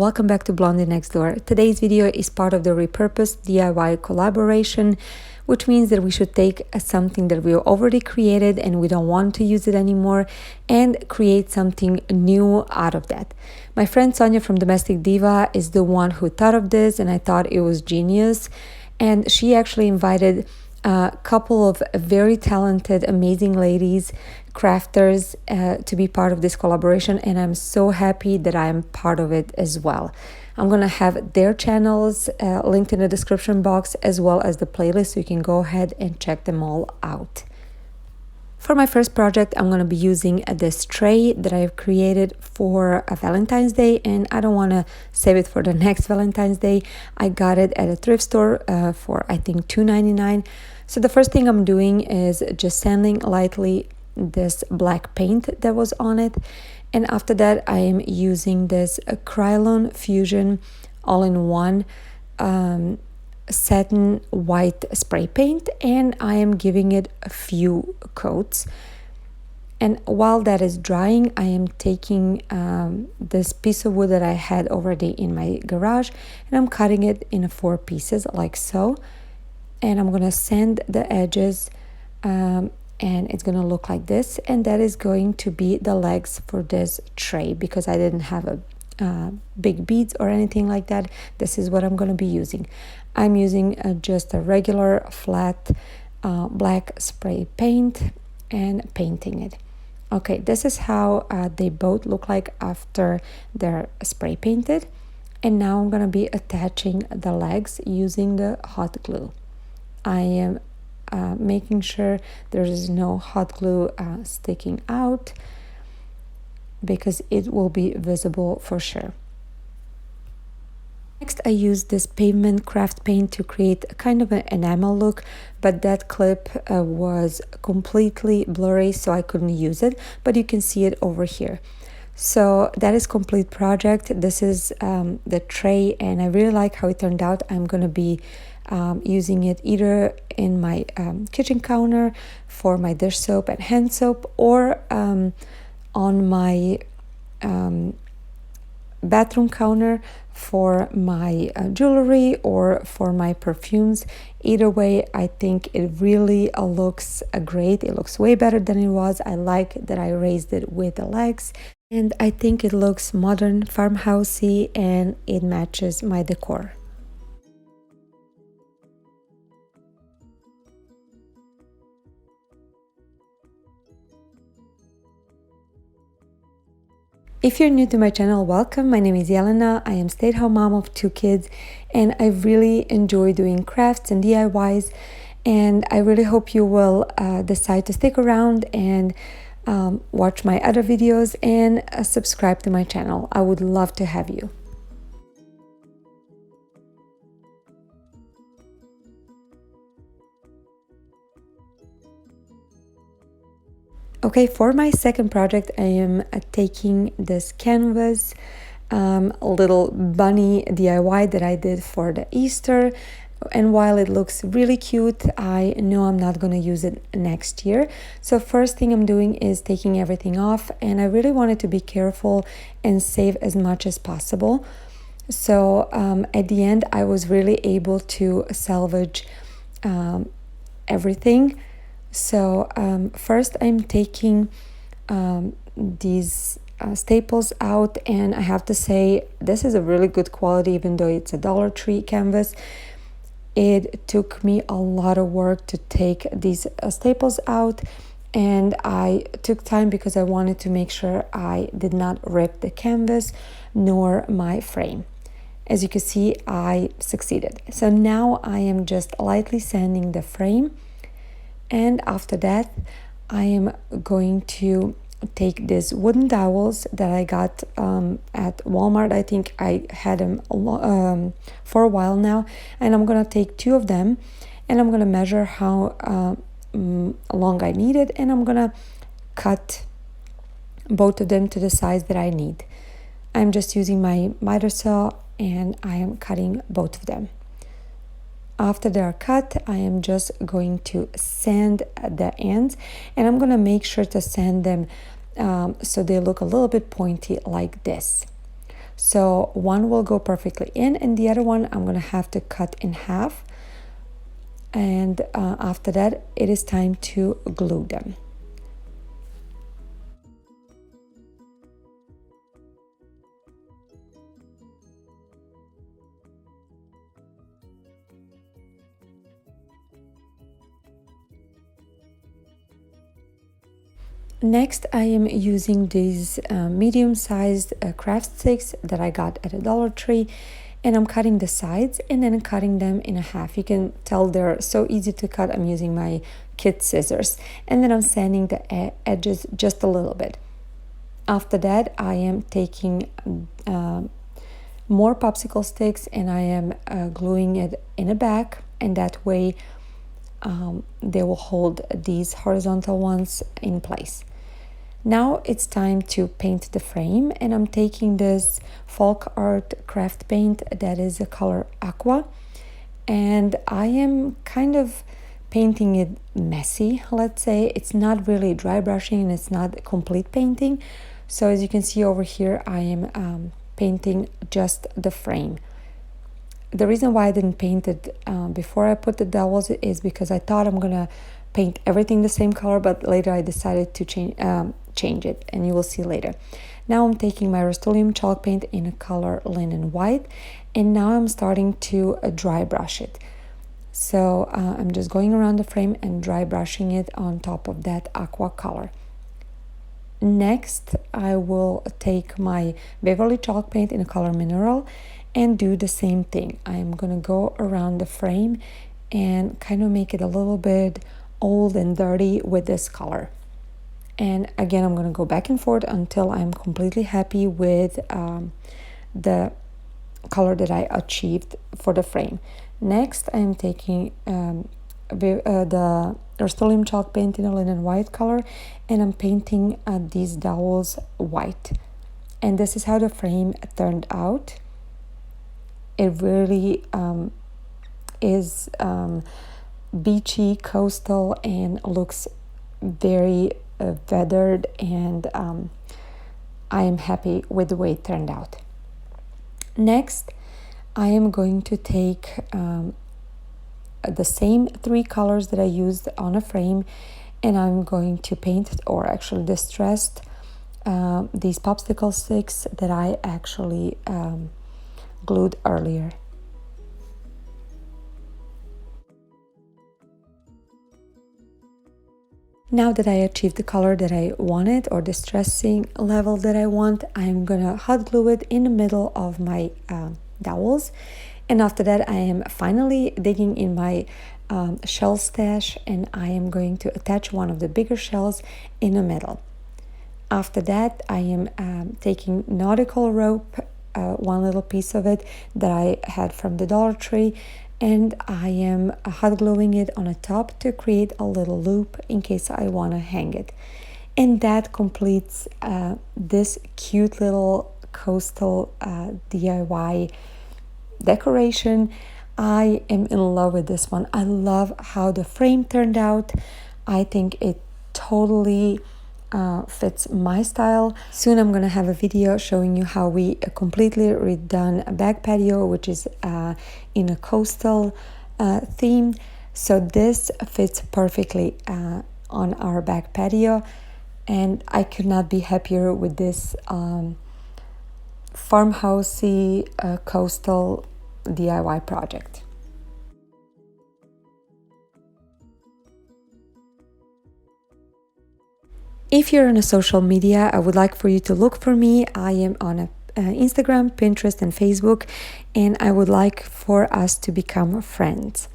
welcome back to Blondie Next Door. Today's video is part of the repurposed DIY collaboration, which means that we should take something that we already created and we don't want to use it anymore and create something new out of that. My friend Sonia from Domestic Diva is the one who thought of this, and I thought it was genius. And she actually invited a couple of very talented, amazing ladies, crafters, to be part of this collaboration, and I'm so happy that I am part of it as well. I'm gonna have their channels linked in the description box, as well as the playlist, so you can go ahead and check them all out. For my first project, I'm going to be using this tray that I've created for a Valentine's Day, and I don't want to save it for the next Valentine's Day. I got it at a thrift store for I think $2.99. So the first thing I'm doing is just sanding lightly this black paint that was on it, and after that I am using this Krylon Fusion all-in-one satin white spray paint, and I am giving it a few coats. And while that is drying, I am taking this piece of wood that I had already in my garage, and I'm cutting it in 4 pieces like so, and I'm gonna sand the edges, and it's gonna look like this. And that is going to be the legs for this tray, because I didn't have a big beads or anything like that. This is what I'm going to be using. I'm using just a regular flat black spray paint and painting it. Okay, this is how they both look like after they're spray painted. And now I'm going to be attaching the legs using the hot glue. I am making sure there is no hot glue sticking out, because it will be visible for sure. Next, I used this pavement craft paint to create a kind of an enamel look, but that clip was completely blurry, so I couldn't use it, but you can see it over here. So that is complete project. This is the tray, and I really like how it turned out. I'm going to be using it either in my kitchen counter for my dish soap and hand soap, or on my bathroom counter for my jewelry or for my perfumes. Either way, I think it really looks great. It looks way better than it was. I like that I raised it with the legs, and I think it looks modern, farmhousey, and it matches my decor. If you're new to my channel, welcome. My name is Jelena. I am a stay-at-home mom of 2 kids, and I really enjoy doing crafts and DIYs, and I really hope you will decide to stick around and watch my other videos and subscribe to my channel. I would love to have you. Okay, for my second project, I am taking this canvas, little bunny DIY that I did for the Easter. And while it looks really cute, I know I'm not going to use it next year. So first thing I'm doing is taking everything off, and I really wanted to be careful and save as much as possible. So at the end, I was really able to salvage everything. So first I'm taking these staples out, and I have to say this is a really good quality, even though it's a Dollar Tree canvas. It took me a lot of work to take these staples out, and I took time because I wanted to make sure I did not rip the canvas nor my frame. As you can see, I succeeded. So now I am just lightly sanding the frame. And after that, I am going to take these wooden dowels that I got at Walmart. I think I had them for a while now. And I'm going to take 2 of them, and I'm going to measure how long I need it. And I'm going to cut both of them to the size that I need. I'm just using my miter saw, and I am cutting both of them. After they are cut, I am just going to sand the ends, and I'm going to make sure to sand them so they look a little bit pointy like this. So one will go perfectly in, and the other one I'm gonna have to cut in half. And after that, it is time to glue them. Next, I am using these medium-sized craft sticks that I got at a Dollar Tree, and I'm cutting the sides and then cutting them in half. You can tell they're so easy to cut. I'm using my kid scissors, and then I'm sanding the edges just a little bit. After that, I am taking more popsicle sticks and I am gluing it in the back, and that way they will hold these horizontal ones in place. Now it's time to paint the frame, and I'm taking this folk art craft paint that is a color aqua, and I am kind of painting it messy, let's say. It's not really dry brushing and it's not complete painting. So as you can see over here, I am painting just the frame. The reason why I didn't paint it before I put the dowels is because I thought I'm gonna paint everything the same color, but later I decided to change it, and you will see later. Now I'm taking my Rust-Oleum chalk paint in a color linen white, and now I'm starting to dry brush it. So I'm just going around the frame and dry brushing it on top of that aqua color. Next, I will take my Beverly chalk paint in a color mineral and do the same thing. I'm gonna go around the frame and kind of make it a little bit old and dirty with this color. And again, I'm gonna go back and forth until I'm completely happy with the color that I achieved for the frame. Next, I'm taking the Rust-Oleum chalk paint in a linen white color, and I'm painting these dowels white. And this is how the frame turned out. It really is beachy, coastal, and looks very weathered, and I am happy with the way it turned out. Next, I am going to take the same 3 colors that I used on a frame, and I'm going to paint, or actually distressed, these popsicle sticks that I actually glued earlier. Now that I achieved the color that I wanted, or the distressing level that I want, I'm gonna hot glue it in the middle of my dowels. And after that, I am finally digging in my shell stash, and I am going to attach one of the bigger shells in the middle. After that, I am taking nautical rope, one little piece of it that I had from the Dollar Tree, and I am hot gluing it on the top to create a little loop in case I want to hang it. And that completes this cute little coastal DIY decoration. I am in love with this one. I love how the frame turned out. I think it totally fits my style. Soon I'm gonna have a video showing you how we completely redone a back patio, which is in a coastal theme. So this fits perfectly on our back patio, and I could not be happier with this farmhousey coastal DIY project. If you're on a social media, I would like for you to look for me. I am on Instagram, Pinterest, and Facebook, and I would like for us to become friends.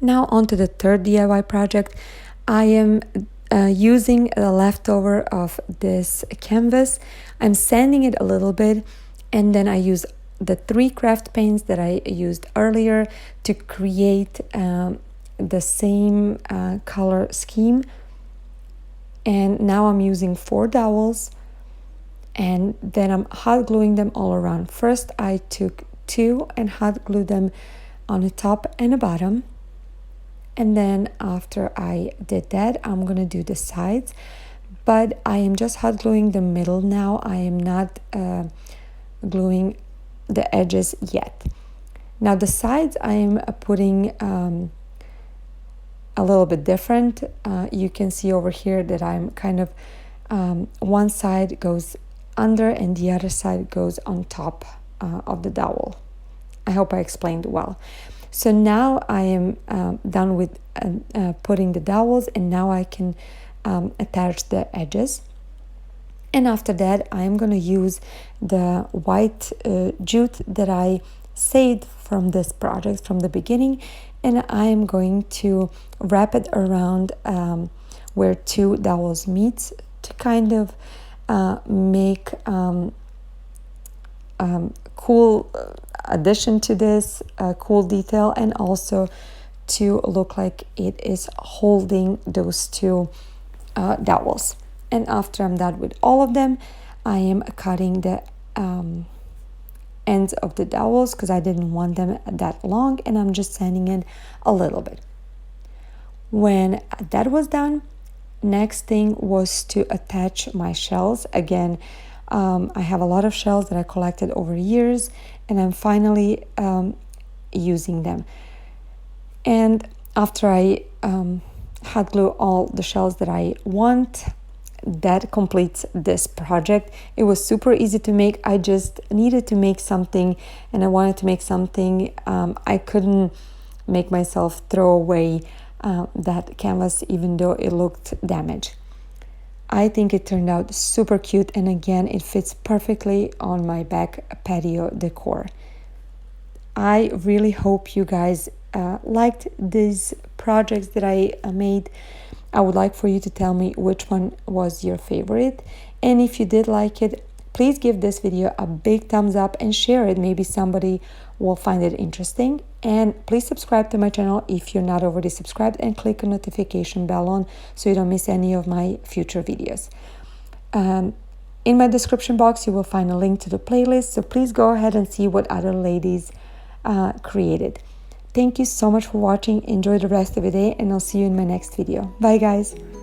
Now on to the third DIY project. I am using the leftover of this canvas. I'm sanding it a little bit, and then I use the 3 craft paints that I used earlier to create the same color scheme. And now I'm using 4 dowels, and then I'm hot gluing them all around. First, I took 2 and hot glued them on the top and the bottom. And then after I did that, I'm gonna do the sides, but I am just hot gluing the middle now. I am not gluing the edges yet. Now the sides I'm putting a little bit different. You can see over here that I'm kind of one side goes under and the other side goes on top of the dowel. I hope I explained well. So now I am done with putting the dowels, and now I can attach the edges. And after that, I'm going to use the white jute that I saved from this project from the beginning, and I'm going to wrap it around where two dowels meet to kind of make cool addition to this cool detail, and also to look like it is holding those two dowels. And after I'm done with all of them, I am cutting the ends of the dowels because I didn't want them that long, and I'm just sanding it a little bit. When that was done, next thing was to attach my shells. Again, I have a lot of shells that I collected over years, and I'm finally using them. And after I hot glue all the shells that I want, that completes this project. It was super easy to make. I just needed to make something, and I wanted to make something. I couldn't make myself throw away that canvas even though it looked damaged. I think it turned out super cute, and again, it fits perfectly on my back patio decor. I really hope you guys liked these projects that I made. I would like for you to tell me which one was your favorite, and if you did like it, please give this video a big thumbs up and share it. Maybe somebody will find it interesting. And please subscribe to my channel if you're not already subscribed, and click the notification bell on so you don't miss any of my future videos. In my description box you will find a link to the playlist, so please go ahead and see what other ladies created. Thank you so much for watching. Enjoy the rest of the day, and I'll see you in my next video. Bye guys.